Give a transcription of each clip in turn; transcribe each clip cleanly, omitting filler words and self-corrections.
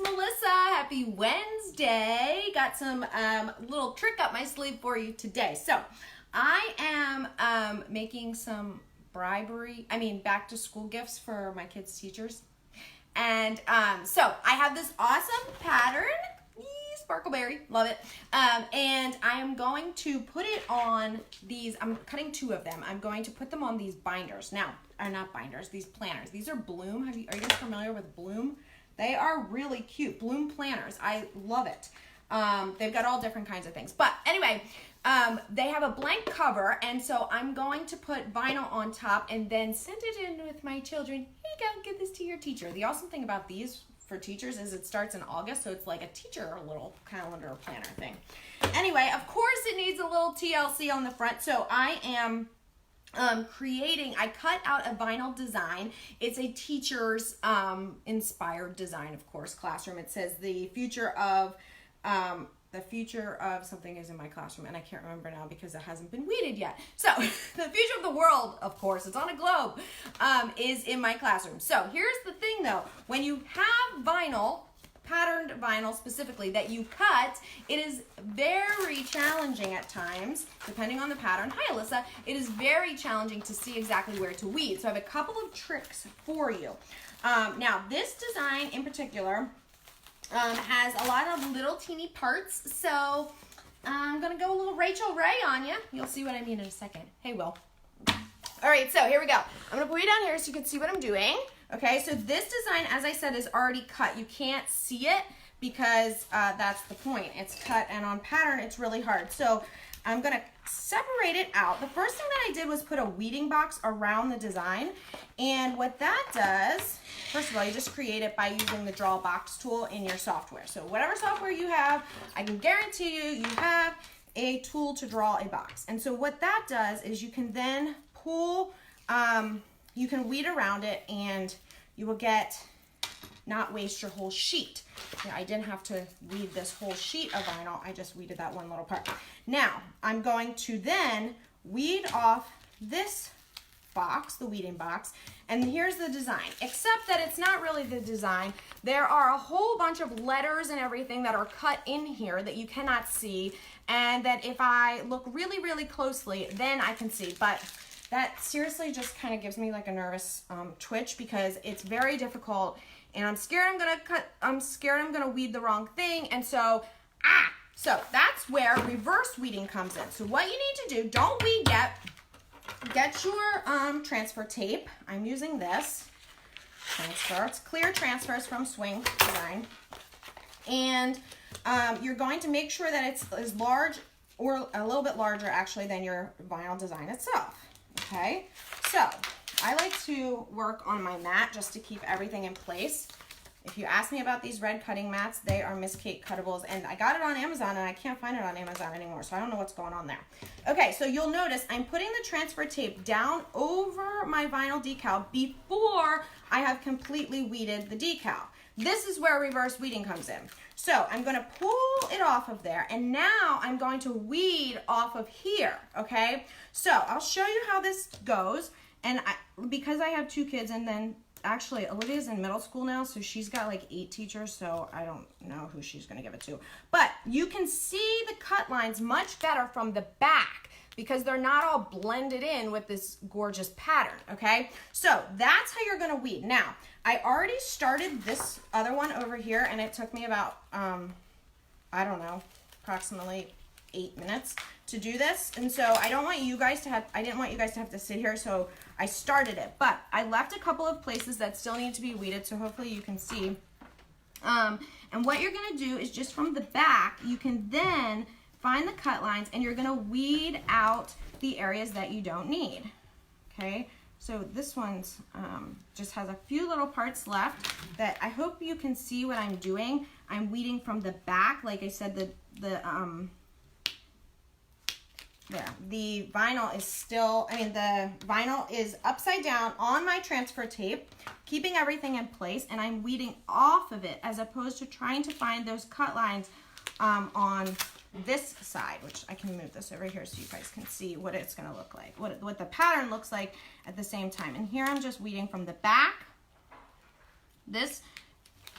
Melissa. Happy Wednesday. Got some little trick up my sleeve for you today. So I am making some back to school gifts for my kids' teachers. And so I have this awesome pattern. Sparkleberry, love it. And I am going to put it on these, I'm cutting 2 of them. I'm going to put them on these binders. Now, are not binders, these planners. These are Bloom. Are you guys familiar with Bloom? They are really cute. Bloom planners. I love it. They've got all different kinds of things. But anyway, they have a blank cover, and so I'm going to put vinyl on top and then send it in with my children. Here you go, give this to your teacher. The awesome thing about these for teachers is it starts in August, so it's like a teacher little calendar or planner thing. Anyway, of course it needs a little TLC on the front, so I am I cut out a vinyl design. It's a teacher's inspired design, of course, classroom. It says the future of something is in my classroom, and I can't remember now because it hasn't been weeded yet. So the future of the world, of course, it's on a globe, is in my classroom. So here's the thing though, when you have vinyl, patterned vinyl specifically, that you cut, it is very challenging at times, depending on the pattern. Hi, Alyssa. It is very challenging to see exactly where to weed. So I have a couple of tricks for you. Now, this design in particular has a lot of little teeny parts, so I'm going to go a little Rachel Ray on you. You'll see what I mean in a second. Hey, Will. All right, so here we go. I'm going to put you down here so you can see what I'm doing. Okay, so this design, as I said, is already cut. You can't see it because that's the point. It's cut, and on pattern, it's really hard. So I'm going to separate it out. The first thing that I did was put a weeding box around the design. And what that does, first of all, you just create it by using the draw box tool in your software. So whatever software you have, I can guarantee you have a tool to draw a box. And so what that does is you can then pull, you can weed around it, and you will not waste your whole sheet. Yeah, I didn't have to weed this whole sheet of vinyl. I just weeded that one little part. Now, I'm going to then weed off this box, the weeding box, and here's the design, except that it's not really the design. There are a whole bunch of letters and everything that are cut in here that you cannot see, and that if I look really, really closely, then I can see. But that seriously just kind of gives me like a nervous twitch, because it's very difficult, and I'm scared I'm gonna weed the wrong thing, and so that's where reverse weeding comes in. So what you need to do, don't weed yet, get your transfer tape. I'm using this transfer. It's clear transfers from Swing Design, and you're going to make sure that it's as large, or a little bit larger actually, than your vinyl design itself. Okay, so I like to work on my mat just to keep everything in place. If you ask me about these red cutting mats, they are Miss Kate Cuttables, and I got it on Amazon, and I can't find it on Amazon anymore, so I don't know what's going on there. Okay, so you'll notice I'm putting the transfer tape down over my vinyl decal before I have completely weeded the decal. This is where reverse weeding comes in. So I'm going to pull it off of there, and now I'm going to weed off of here, okay? So I'll show you how this goes, and because I have 2 kids, and then actually Olivia's in middle school now, so she's got like 8 teachers, so I don't know who she's going to give it to. But you can see the cut lines much better from the back, because they're not all blended in with this gorgeous pattern, okay? So that's how you're gonna weed. Now, I already started this other one over here, and it took me about, I don't know, approximately 8 minutes to do this. And so I didn't want you guys to have to sit here, so I started it. But I left a couple of places that still need to be weeded, so hopefully you can see. And what you're gonna do is just from the back, you can then find the cut lines, and you're gonna weed out the areas that you don't need, okay? So this one's just has a few little parts left that I hope you can see what I'm doing. I'm weeding from the back. Like I said, the vinyl is still, the vinyl is upside down on my transfer tape, keeping everything in place, and I'm weeding off of it as opposed to trying to find those cut lines on this side, which I can move this over here so you guys can see what it's going to look like, what the pattern looks like at the same time. And here I'm just weeding from the back. This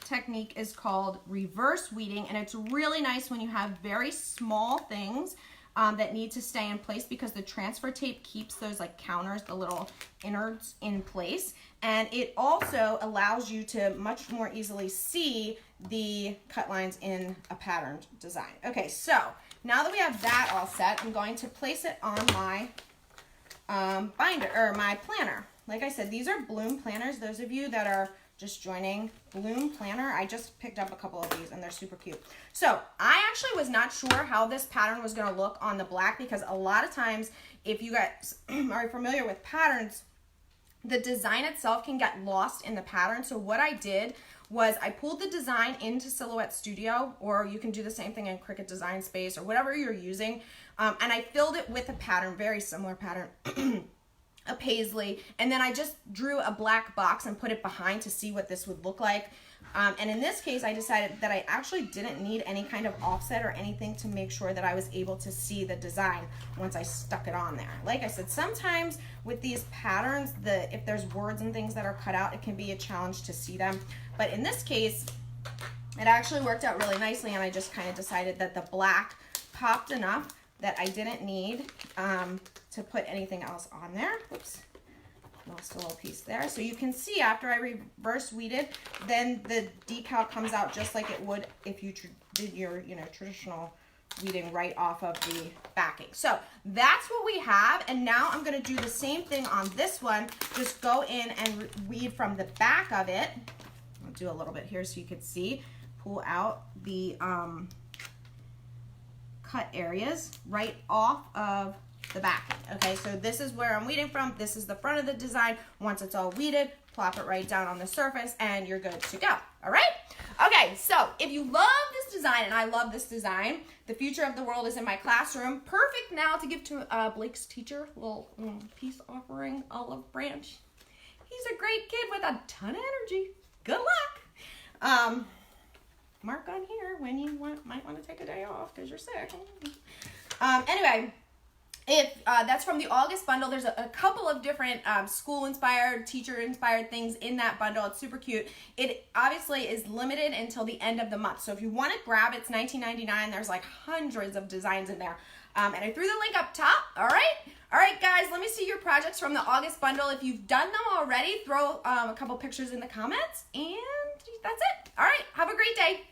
technique is called reverse weeding, and it's really nice when you have very small things that need to stay in place, because the transfer tape keeps those like counters, the little innards, in place. And it also allows you to much more easily see the cut lines in a patterned design. Okay, so now that we have that all set, I'm going to place it on my binder, or my planner. Like I said, these are Bloom planners. Those of you that are just joining Bloom planner, I just picked up a couple of these and they're super cute. So I actually was not sure how this pattern was going to look on the black, because a lot of times, if you guys are familiar with patterns, the design itself can get lost in the pattern. So what I did was I pulled the design into Silhouette Studio, or you can do the same thing in Cricut Design Space or whatever you're using, and I filled it with a pattern, very similar pattern, a paisley, and then I just drew a black box and put it behind to see what this would look like. And in this case, I decided that I actually didn't need any kind of offset or anything to make sure that I was able to see the design once I stuck it on there. Like I said, sometimes with these patterns, if there's words and things that are cut out, it can be a challenge to see them. But in this case, it actually worked out really nicely, and I just kind of decided that the black popped enough that I didn't need to put anything else on there. Oops, lost a little piece there. So you can see after I reverse weeded, then the decal comes out just like it would if you did your traditional weeding right off of the backing. So that's what we have, and now I'm going to do the same thing on this one. Just go in and weed from the back of it. I'll do a little bit here so you can see. Pull out the cut areas right off of the backing. Okay, so this is where I'm weeding from. This is the front of the design. Once it's all weeded, plop it right down on the surface and you're good to go. All right? Okay, so if you love this design, and I love this design, the future of the world is in my classroom. Perfect now to give to Blake's teacher, little peace offering, olive branch. He's a great kid with a ton of energy. Good luck. Mark on here when you might want to take a day off because you're sick. Anyway, if that's from the August bundle, there's a couple of different school-inspired, teacher-inspired things in that bundle. It's super cute. It obviously is limited until the end of the month. So if you want to grab it, it's $19.99. There's like hundreds of designs in there. And I threw the link up top. All right? All right, guys, let me see your projects from the August bundle. If you've done them already, throw a couple pictures in the comments. And that's it. All right, have a great day.